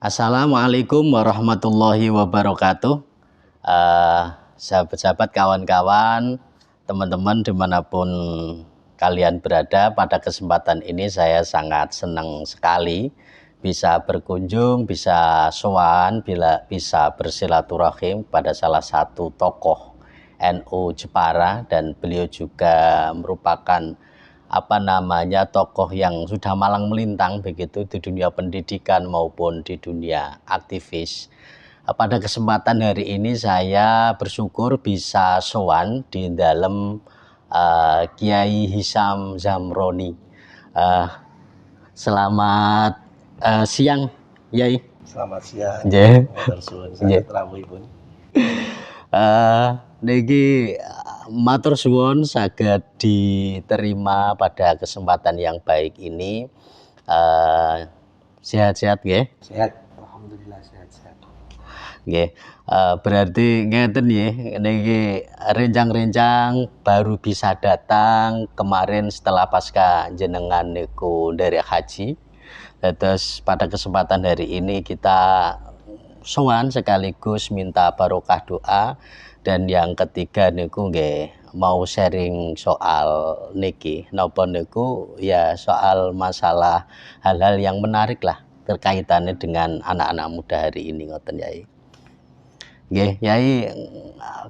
Assalamualaikum warahmatullahi wabarakatuh. Sahabat-sahabat, kawan-kawan, teman-teman dimanapun kalian berada, pada kesempatan ini saya sangat senang sekali bisa berkunjung, bisa sowan, bisa bersilaturahim pada salah satu tokoh NU Jepara, dan beliau juga merupakan tokoh yang sudah malang melintang begitu di dunia pendidikan maupun di dunia aktivis. Pada kesempatan hari ini saya bersyukur bisa sowan di dalam Kiai Hisam Zamroni. Selamat siang, Yai. Selamat siang. Niki matur suwun saged diterima pada kesempatan yang baik ini. Sehat-sehat nggih? Sehat, alhamdulillah sehat-sehat. Nggih. Berarti ngeten nggih, niki rencang-rencang baru bisa datang kemarin setelah pasca jenengan niku dari haji. Terus pada kesempatan hari ini kita sowan sekaligus minta barokah doa, dan yang ketiga niku nggih mau sharing soal niki napa niku ya soal masalah hal-hal yang menarik lah terkaitannya dengan anak-anak muda hari ini ngoten Yai. Nggih, Yai,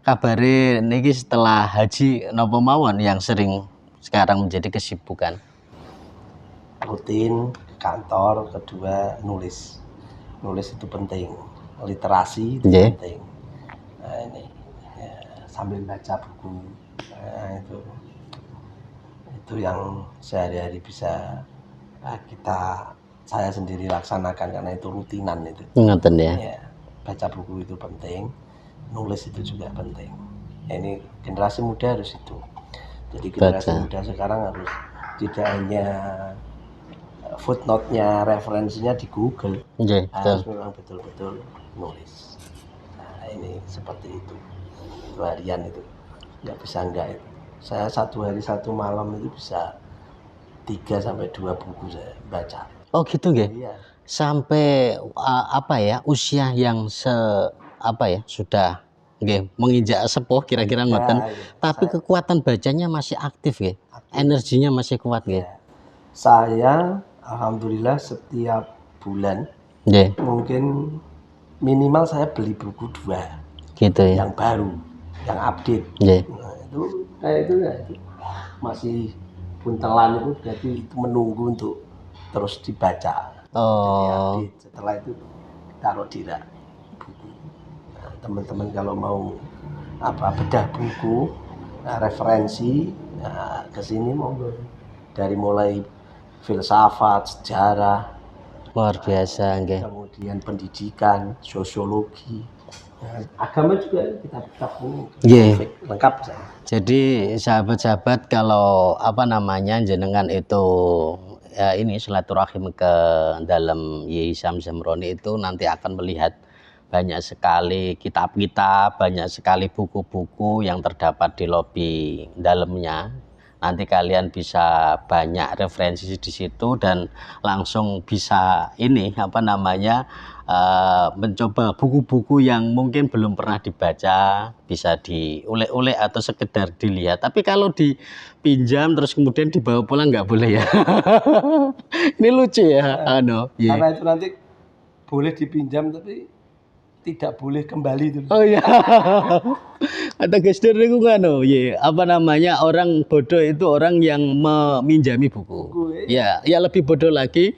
kabare niki setelah haji napa mawon yang sering sekarang menjadi kesibukan? Rutin ke kantor, kedua nulis. Nulis itu penting. Literasi itu penting. Nah, ini ya, sambil baca buku. Nah, itu yang sehari-hari bisa saya sendiri laksanakan karena itu rutinan itu. Ngoten ya. Ya, baca buku itu penting, nulis itu juga penting. Ini generasi muda harus itu. Jadi generasi muda sekarang harus tidak hanya footnote-nya, referensinya di Google, harus memang betul-betul nulis. Nah, ini seperti itu. Itu harian itu, nggak bisa enggak itu. Saya satu hari satu malam itu bisa 3-2 buku saya baca. Oh gitu nggih? Iya. Sampai usia yang sudah nggih menginjak sepuh kira-kira ngoten. Tapi kekuatan bacanya masih aktif nggih. Energinya masih kuat nggih. Ya. Saya alhamdulillah setiap bulan mungkin minimal saya beli buku 2 gitu ya, yang baru, yang update. Nah, itu masih buntelan itu, berarti itu menunggu untuk terus dibaca. Jadi update. Setelah itu taruh di rak buku. Nah, teman-teman kalau mau bedah buku, referensi, ke sini monggo. Dari mulai filsafat, sejarah, luar biasa nggih. Kemudian pendidikan, sosiologi, agama juga kita lengkap. Jadi sahabat-sahabat, kalau jenengan itu ini silaturahim ke dalam Hisam Zamroni itu nanti akan melihat banyak sekali kitab-kitab, banyak sekali buku-buku yang terdapat di lobi dalamnya. Nanti kalian bisa banyak referensi di situ dan langsung bisa mencoba buku-buku yang mungkin belum pernah dibaca, bisa diulek-ulek atau sekedar dilihat. Tapi kalau dipinjam terus kemudian dibawa pulang nggak boleh ya. Ini lucu ya. Karena itu nanti boleh dipinjam tapi tidak boleh kembali dulu. Oh iya. Kata gestur itu orang bodoh itu orang yang meminjami buku. Ya lebih bodoh lagi.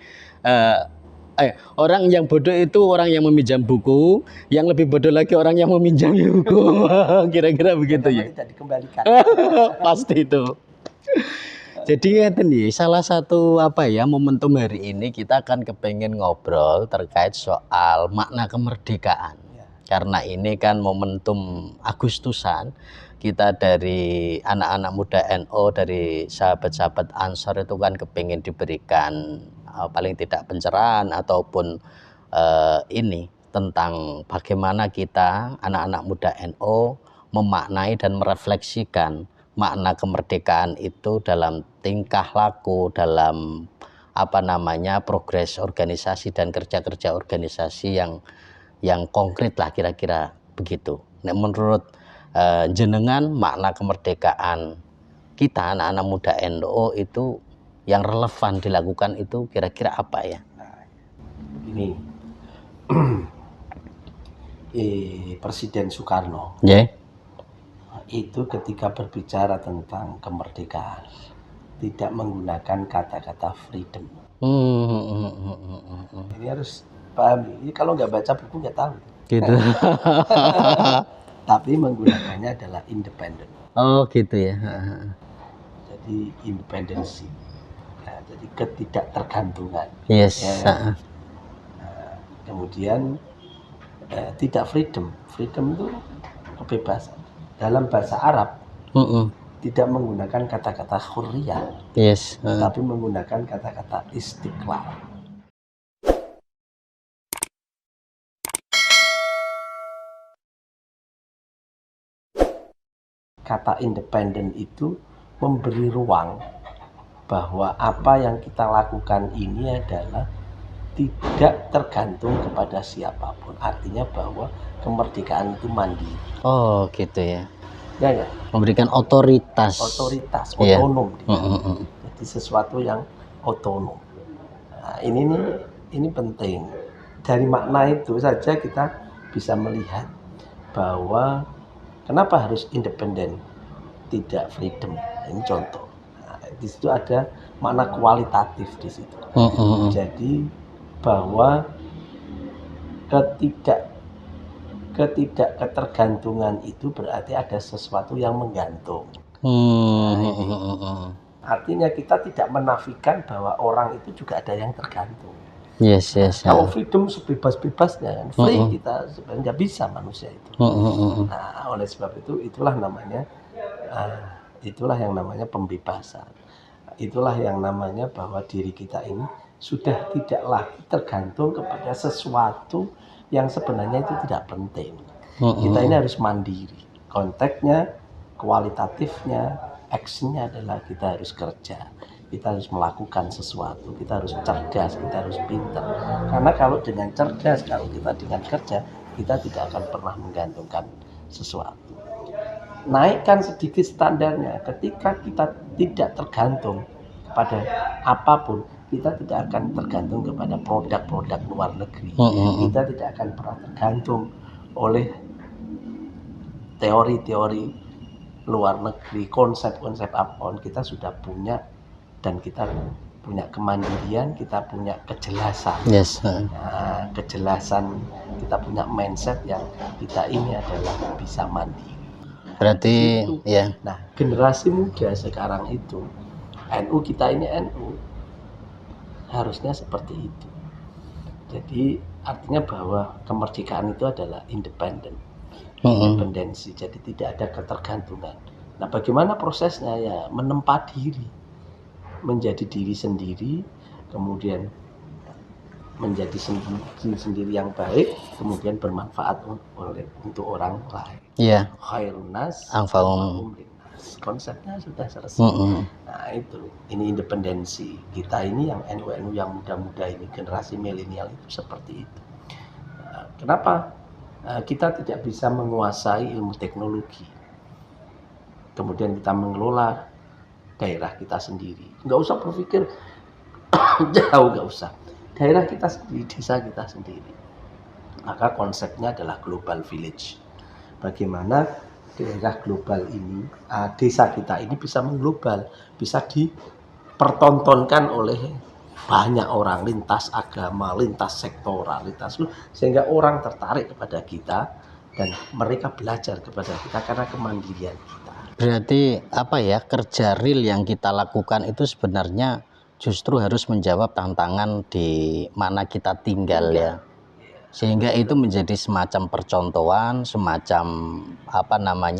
Orang yang bodoh itu orang yang meminjam buku, yang lebih bodoh lagi orang yang meminjami buku. Kira-kira begitu ya. Tidak dikembalikan. Pasti itu. Jadi salah satu momentum hari ini kita akan kepengen ngobrol terkait soal makna kemerdekaan. Karena ini kan momentum Agustusan, kita dari anak-anak muda NU, dari sahabat-sahabat Ansor itu kan kepengen diberikan paling tidak pencerahan ataupun ini tentang bagaimana kita anak-anak muda NU memaknai dan merefleksikan makna kemerdekaan itu dalam tingkah laku, dalam apa namanya progres organisasi dan kerja-kerja organisasi yang konkret lah kira-kira begitu. Nah, menurut jenengan makna kemerdekaan kita anak-anak muda NU itu yang relevan dilakukan itu kira-kira apa ya? Ini Presiden Soekarno itu ketika berbicara tentang kemerdekaan tidak menggunakan kata-kata freedom. Ini harus pahami. Ini kalau nggak baca buku nggak tahu. Gitu. Tapi menggunakannya adalah independen. Oh gitu ya. Jadi independensi. Nah, jadi ketidaktergantungan. Yes. Ya. Kemudian tidak freedom. Freedom itu kebebasan. Dalam bahasa Arab tidak menggunakan kata-kata hurriyah. Yes. Tapi menggunakan kata-kata istiqlal. Kata independen itu memberi ruang bahwa apa yang kita lakukan ini adalah tidak tergantung kepada siapapun. Artinya bahwa kemerdekaan itu mandiri. Oh gitu ya. Ya. Memberikan otoritas. Otonom. Jadi sesuatu yang otonom. Nah, ini penting. Dari makna itu saja kita bisa melihat bahwa kenapa harus independen, tidak freedom. Ini contoh. Nah, di situ ada makna kualitatif di situ. Jadi bahwa ketidakketergantungan itu berarti ada sesuatu yang menggantung. Artinya kita tidak menafikan bahwa orang itu juga ada yang tergantung. Yes. Kalau freedom sebebas-bebasnya kan, free kita sebenarnya nggak bisa manusia itu. Nah, oleh sebab itu itulah yang namanya pembebasan. Itulah yang namanya bahwa diri kita ini sudah tidak lagi tergantung kepada sesuatu yang sebenarnya itu tidak penting. Kita ini harus mandiri. Konteksnya, kualitatifnya, actionnya adalah kita harus kerja. Kita harus melakukan sesuatu. Kita harus cerdas, kita harus pintar. Karena kalau dengan cerdas, kalau kita dengan kerja, kita tidak akan pernah menggantungkan sesuatu. Naikkan sedikit standarnya. Ketika kita tidak tergantung kepada apapun, kita tidak akan tergantung kepada produk-produk luar negeri. Kita tidak akan pernah tergantung oleh teori-teori luar negeri, konsep-konsep apapun. Kita sudah punya dan kita punya kemandirian, kita punya kejelasan. Yes. Nah, kejelasan, kita punya mindset yang kita ini adalah bisa mandiri. Berarti itu. Ya. Nah, generasi muda sekarang itu, NU kita ini NU harusnya seperti itu. Jadi artinya bahwa kemerdekaan itu adalah independen, independensi. Jadi tidak ada ketergantungan. Nah, bagaimana prosesnya? Ya menempa diri, menjadi diri sendiri, kemudian menjadi sendiri yang baik, kemudian bermanfaat untuk orang lain. Iya. Khairun nas anfa'uhum linnas. Konsepnya sudah selesai. Nah itu, ini independensi kita ini yang NU yang muda-muda ini, generasi milenial itu seperti itu. Nah, kenapa kita tidak bisa menguasai ilmu teknologi, kemudian kita mengelola daerah kita sendiri? Nggak usah berpikir jauh, nggak usah. Daerah kita sendiri, desa kita sendiri. Maka konsepnya adalah global village. Bagaimana daerah global ini, desa kita ini bisa mengglobal, bisa dipertontonkan oleh banyak orang, lintas agama, lintas sektoral, sehingga orang tertarik kepada kita dan mereka belajar kepada kita karena kemandirian kita. Berarti apa ya, kerja real yang kita lakukan itu sebenarnya justru harus menjawab tantangan di mana kita tinggal ya. Sehingga itu menjadi semacam percontohan, semacam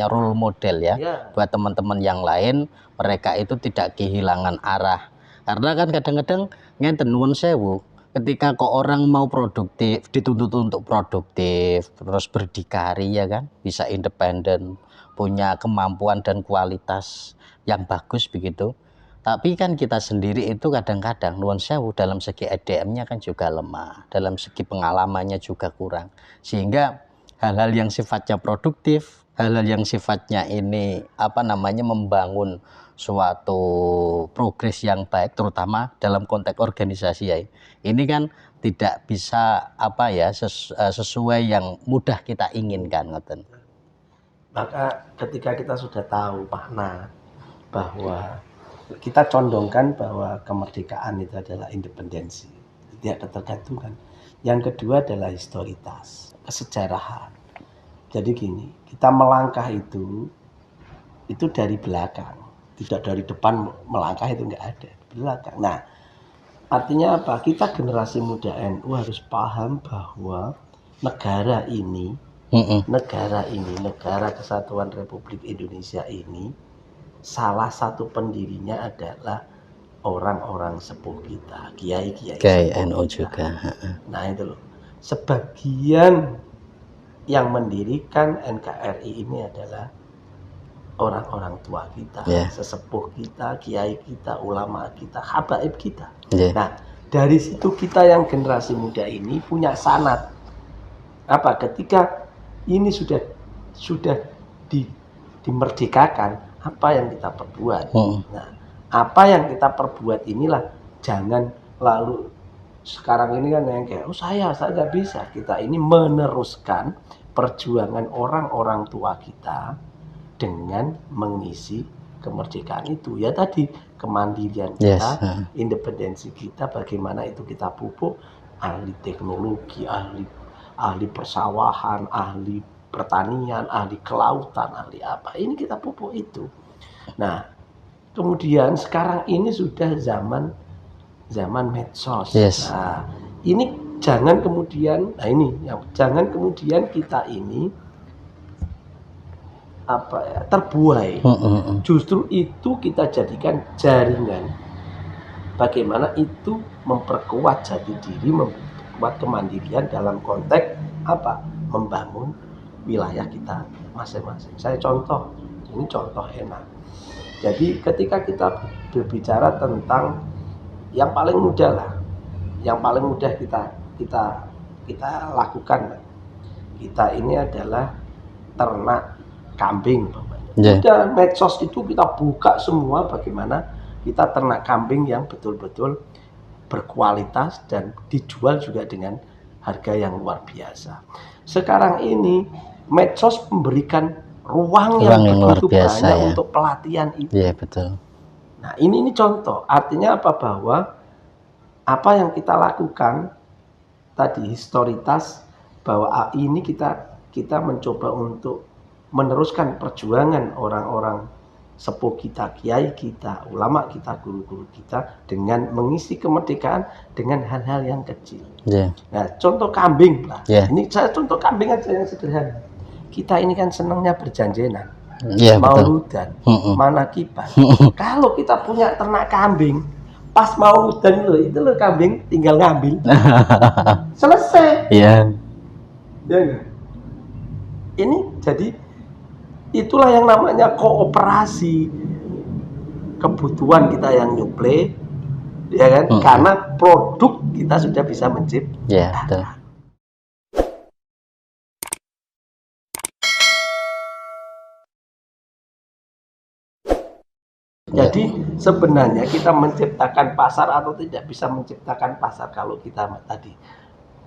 role model ya, buat teman-teman yang lain. Mereka itu tidak kehilangan arah. Karena kan kadang-kadang ngenten nuwun sewu, ketika kok orang mau produktif, dituntut untuk produktif, terus berdikari ya kan, bisa independen, punya kemampuan dan kualitas yang bagus begitu. Tapi kan kita sendiri itu kadang-kadang nuwun sewu dalam segi EDM-nya kan juga lemah, dalam segi pengalamannya juga kurang. Sehingga hal-hal yang sifatnya produktif, hal-hal yang sifatnya ini membangun suatu progres yang baik, terutama dalam konteks organisasi ya. Ini kan tidak bisa sesuai yang mudah kita inginkan, ngoten. Maka ketika kita sudah tahu makna bahwa kita condongkan bahwa kemerdekaan itu adalah independensi, tidak ketergantungan. Yang kedua adalah historitas, kesejarahan. Jadi gini, kita melangkah itu dari belakang, tidak dari depan melangkah, itu enggak ada, belakang. Nah, artinya apa? Kita generasi muda NU harus paham bahwa negara ini, negara Kesatuan Republik Indonesia ini, salah satu pendirinya adalah orang-orang sepuh kita, kiai-kiai NU kita. juga. Nah itu loh, sebagian yang mendirikan NKRI ini adalah orang-orang tua kita, sesepuh kita, kiai kita, ulama kita, habaib kita. Nah, dari situ kita yang generasi muda ini punya sanad. Apa? Ketika ini sudah dimerdekakan, apa yang kita perbuat? Nah, apa yang kita perbuat inilah, jangan lalu sekarang ini kan yang kayak, saya nggak bisa. Kita ini meneruskan perjuangan orang-orang tua kita dengan mengisi kemerdekaan itu. Ya tadi, kemandirian kita, independensi kita, bagaimana itu kita pupuk, ahli teknologi, ahli persawahan, ahli pertanian, ahli kelautan, ahli apa. Ini kita pupuk itu. Nah, kemudian sekarang ini sudah zaman medsos. Nah, ini jangan kemudian, jangan kemudian kita ini terbuai. Justru itu kita jadikan jaringan. Bagaimana itu memperkuat jati diri, memperkuat kemandirian dalam konteks membangun wilayah kita masing-masing. Saya contoh, ini contoh enak. Jadi ketika kita berbicara tentang yang paling mudah lah, yang paling mudah kita lakukan, kita ini adalah ternak kambing. Udah medsos itu kita buka semua bagaimana kita ternak kambing yang betul-betul berkualitas dan dijual juga dengan harga yang luar biasa. Sekarang ini medsos memberikan ruang yang begitu banyak untuk pelatihan itu. Iya, betul. Nah, ini contoh. Artinya apa? Bahwa apa yang kita lakukan tadi, historitas, bahwa ini kita mencoba untuk meneruskan perjuangan orang-orang sepuh kita, kiai kita, ulama kita, guru-guru kita, dengan mengisi kemerdekaan dengan hal-hal yang kecil. Nah, contoh kambing lah. Ini saya contoh kambing aja yang sederhana. Kita ini kan senangnya berjanjenan, mauludan, manakiban. Kalau kita punya ternak kambing, pas mauludan itu loh kambing tinggal ngambil, selesai. Ini jadi itulah yang namanya kooperasi. Kebutuhan kita yang nyuplai, ya kan? Karena produk kita sudah bisa menciptakan. Jadi sebenarnya kita menciptakan pasar atau tidak bisa menciptakan pasar kalau kita tadi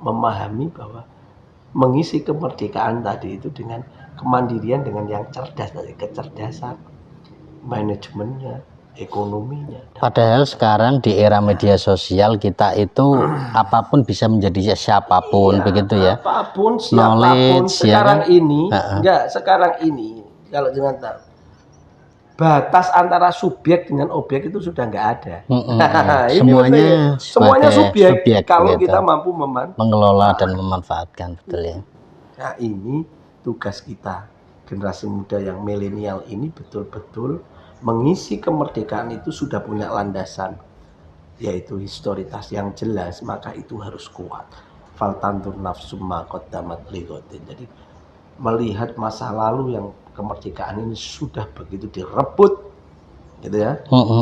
memahami bahwa mengisi kemerdekaan tadi itu dengan kemandirian, dengan yang cerdas, dari kecerdasan manajemennya, ekonominya. Padahal sekarang di era media sosial kita itu apapun bisa menjadi siapapun, begitu ya. Apapun, siapapun. Sekarang ini sekarang ini kalau jangan tahu, batas antara subjek dengan objek itu sudah nggak ada. Semuanya subjek kalau kita mampu mengelola dan memanfaatkan, betul ya. Nah, ini tugas kita, generasi muda yang milenial ini, betul-betul mengisi kemerdekaan itu sudah punya landasan, yaitu historitas yang jelas, maka itu harus kuat. Faltantur nafsum ma qaddamat ligotin. Jadi melihat masa lalu yang kemerdekaan ini sudah begitu direbut gitu ya,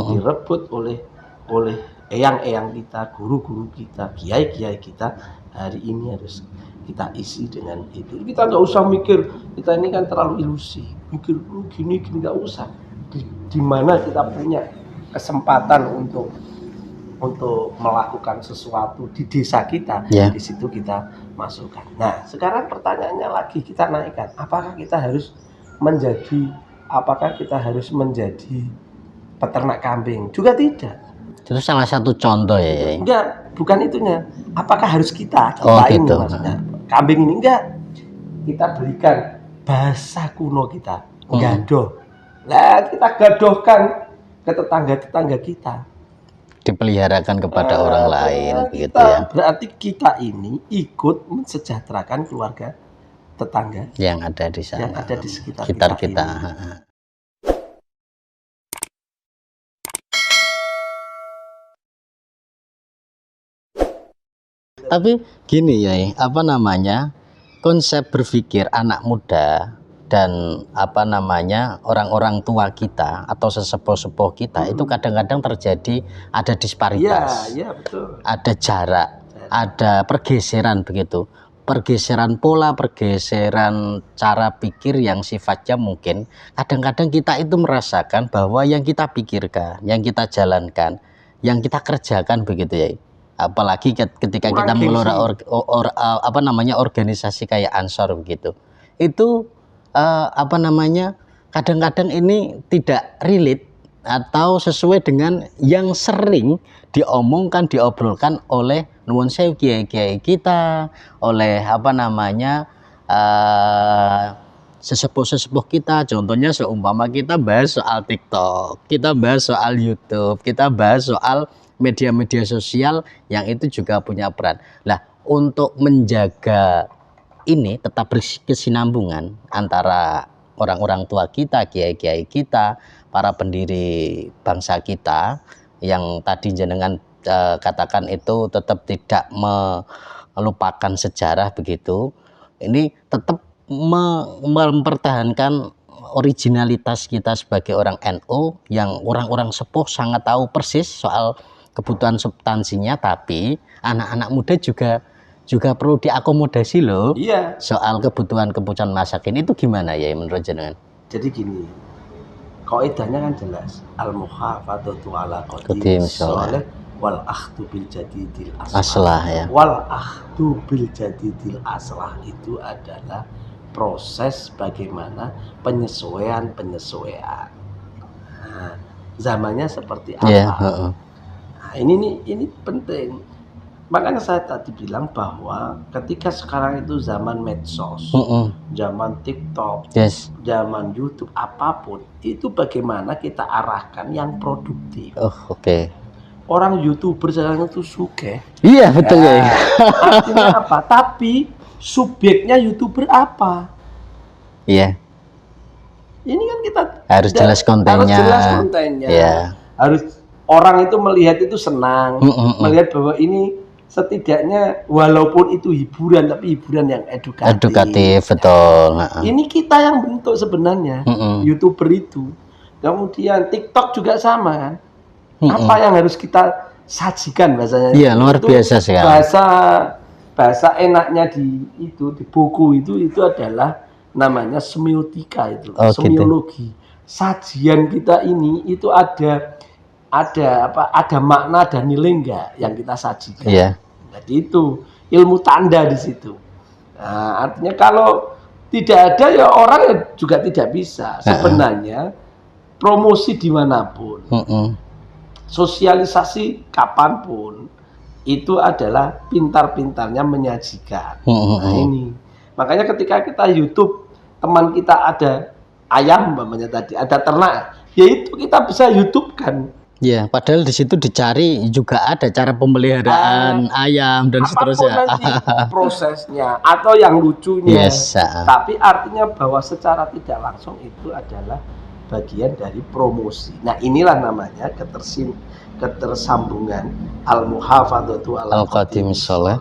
direbut oleh eyang-eyang kita, guru-guru kita, kiai-kiai kita. Hari ini harus kita isi dengan itu. Kita nggak usah mikir, kita ini kan terlalu ilusi, mikir gini nggak usah. Di mana kita punya kesempatan untuk melakukan sesuatu di desa kita, di situ kita masukkan. Nah, sekarang pertanyaannya lagi kita naikkan, apakah kita harus menjadi peternak kambing? Juga tidak. Itu salah satu contoh ya. Enggak, bukan itunya. Apakah harus kita cobain gitu. Maksudnya kambing ini enggak. Kita berikan bahasa kuno kita, gadoh. Lah kita gadohkan ke tetangga-tetangga kita. Dipeliharakan kepada orang lain begitu ya. Berarti kita ini ikut mensejahterakan keluarga tetangga yang ada di sana, yang ada di sekitar kita. Tapi gini ya, konsep berpikir anak muda dan orang-orang tua kita atau sesepuh-sepuh kita itu kadang-kadang terjadi ada disparitas, betul. Ada jarak, ada pergeseran begitu, pergeseran pola, pergeseran cara pikir yang sifatnya mungkin kadang-kadang kita itu merasakan bahwa yang kita pikirkan, yang kita jalankan, yang kita kerjakan begitu ya. Apalagi ketika kita mengelola organisasi kayak Ansor begitu, itu kadang-kadang ini tidak relate atau sesuai dengan yang sering diobrolkan oleh nuwun sewu kiai-kiai kita, oleh sesepuh-sesepuh kita. Contohnya seumpama kita bahas soal TikTok, kita bahas soal YouTube, kita bahas soal media-media sosial yang itu juga punya peran. Nah, untuk menjaga ini tetap berkesinambungan antara orang-orang tua kita, kiai-kiai kita, para pendiri bangsa kita yang tadi jenengan katakan itu tetap tidak melupakan sejarah begitu. Ini tetap mempertahankan originalitas kita sebagai orang NU yang orang-orang sepuh sangat tahu persis soal kebutuhan substansinya, tapi anak-anak muda juga perlu diakomodasi loh. Iya. Soal kebutuhan masa kini itu gimana ya menurut jenengan? Jadi gini, kaidahnya kan jelas, al-muhafadzatu ala qadim sholih wal akhdu bil jadidil aslah ya. Wal akhdu bil jadidil aslah itu adalah proses bagaimana penyesuaian. Nah, zamannya seperti apa? Nah, ini penting. Makanya saya tadi bilang bahwa ketika sekarang itu zaman medsos, zaman TikTok, zaman YouTube, apapun itu bagaimana kita arahkan yang produktif. Orang YouTuber sekarang itu sugih. Iya betul ya. Artinya apa? Tapi subjeknya YouTuber apa? Iya. Ini kan kita harus jelas kontennya. Yeah. Harus orang itu melihat itu senang, melihat bahwa ini setidaknya walaupun itu hiburan, tapi hiburan yang edukatif, betul. Ini kita yang bentuk sebenarnya, YouTuber itu. Kemudian TikTok juga sama kan. Apa yang harus kita sajikan bahasanya? Iya, luar biasa sekali. Bahasa enaknya di buku itu adalah namanya semiotika itu, semiologi. Sajian kita ini itu ada makna dan nilai enggak yang kita sajikan. Iya. Jadi itu ilmu tanda di situ. Nah, artinya kalau tidak ada ya orang juga tidak bisa. Sebenarnya promosi dimanapun, sosialisasi kapanpun itu adalah pintar-pintarnya menyajikan. Nah ini makanya ketika kita YouTube, teman kita ada ayam umpamanya tadi, ada ternak, yaitu kita bisa YouTube kan. Ya, padahal di situ dicari juga ada cara pemeliharaan ayam dan seterusnya. Nanti prosesnya atau yang lucunya. Tapi artinya bahwa secara tidak langsung itu adalah bagian dari promosi. Nah, inilah namanya ketersambungan al-muhafadzatu ala qadim sholih.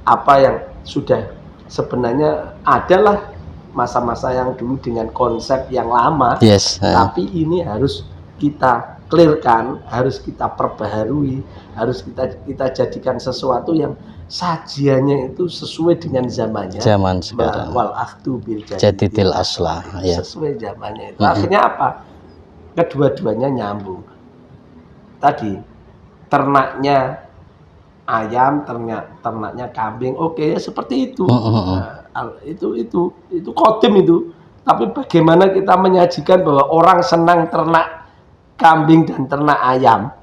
Apa yang sudah sebenarnya adalah masa-masa yang dulu dengan konsep yang lama, tapi ini harus kita clearkan, harus kita perbaharui, harus kita jadikan sesuatu yang sajiannya itu sesuai dengan zamannya. Zaman sekarang. Wal akhdu bil Jadidil aslah, ya. Sesuai zamannya itu. Akhirnya apa? Kedua-duanya nyambung. Tadi ternaknya ayam, ternaknya kambing, oke ya seperti itu. Nah, itu kodim itu. Tapi bagaimana kita menyajikan bahwa orang senang ternak kambing dan ternak ayam,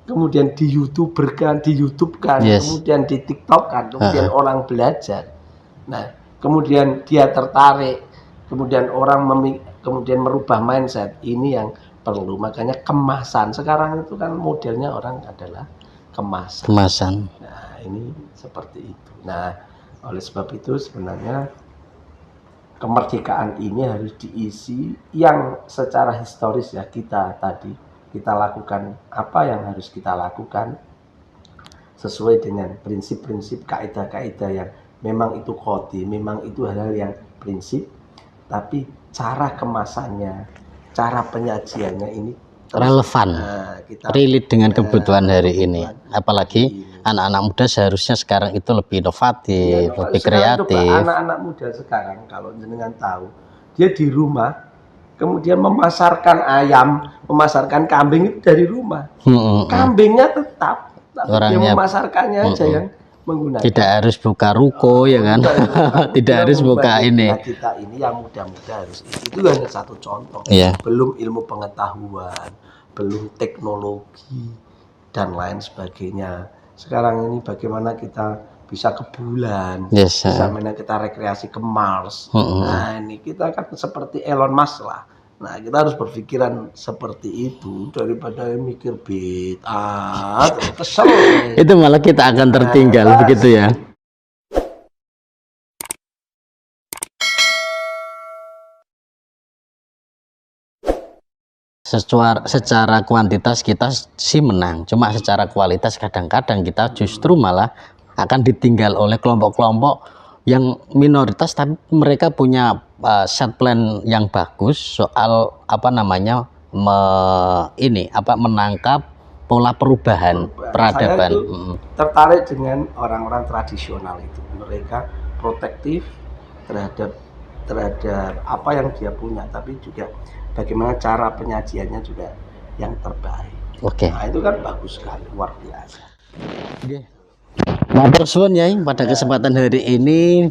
kemudian di YouTube kan, yes, kemudian di TikTok kan, kemudian orang belajar. Nah, kemudian dia tertarik, kemudian orang kemudian merubah mindset. Ini yang perlu. Makanya kemasan sekarang itu kan modelnya orang adalah kemasan. Nah, ini seperti itu. Nah, oleh sebab itu sebenarnya kemerdekaan ini harus diisi yang secara historis ya kita lakukan apa yang harus kita lakukan sesuai dengan prinsip-prinsip kaidah-kaidah yang memang itu kodi, memang itu hal-hal yang prinsip, tapi cara kemasannya, cara penyajiannya ini relevan, relate dengan kebutuhan hari ini. Apalagi anak-anak muda seharusnya sekarang itu lebih inovatif, lebih kreatif. Anak-anak muda sekarang kalau jenengan tahu, dia di rumah, kemudian memasarkan ayam, memasarkan kambing itu dari rumah. Kambingnya tetap, tapi dia memasarkannya aja yang menggunakan. Tidak harus buka ruko ya kan? Tidak harus buka ini. Kita ini yang muda-muda harus itu hanya satu contoh. Belum ilmu pengetahuan, belum teknologi dan lain sebagainya. Sekarang ini bagaimana kita bisa ke bulan, bagaimana kita rekreasi ke Mars. Nah ini kita kan seperti Elon Musk lah. Nah kita harus berpikiran seperti itu daripada mikir bid'ah, kesel. Itu malah kita akan tertinggal begitu ya. Secara kuantitas kita sih menang, cuma secara kualitas kadang-kadang kita justru malah akan ditinggal oleh kelompok-kelompok yang minoritas, tapi mereka punya set plan yang bagus soal menangkap pola perubahan peradaban. Saya tertarik dengan orang-orang tradisional itu, mereka protektif terhadap apa yang dia punya, tapi juga bagaimana cara penyajiannya juga yang terbaik. Nah itu kan bagus sekali, luar biasa. Matur suwun Yai, pada kesempatan hari ini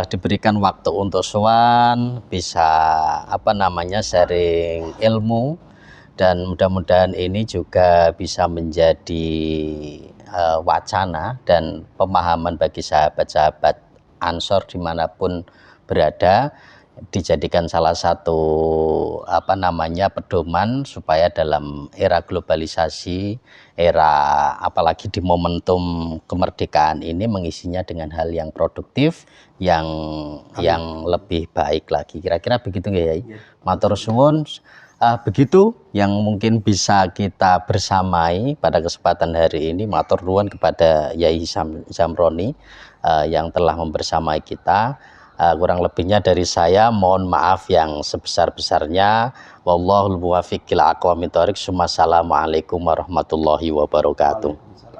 diberikan waktu untuk sowan, bisa sharing ilmu, dan mudah-mudahan ini juga bisa menjadi wacana dan pemahaman bagi sahabat-sahabat Ansor dimanapun berada, dijadikan salah satu pedoman supaya dalam era globalisasi, era apalagi di momentum kemerdekaan ini mengisinya dengan hal yang produktif, yang lebih baik lagi. Kira-kira begitu ya Yai. Matur suwun. Begitu yang mungkin bisa kita bersamai pada kesempatan hari ini. Matur nuwun kepada Yai Zamroni yang telah membersamai kita. Kurang lebihnya dari saya mohon maaf yang sebesar-besarnya. Wallahul muwaffiq ila aqwamit thoriq. Assalamualaikum warahmatullahi wabarakatuh.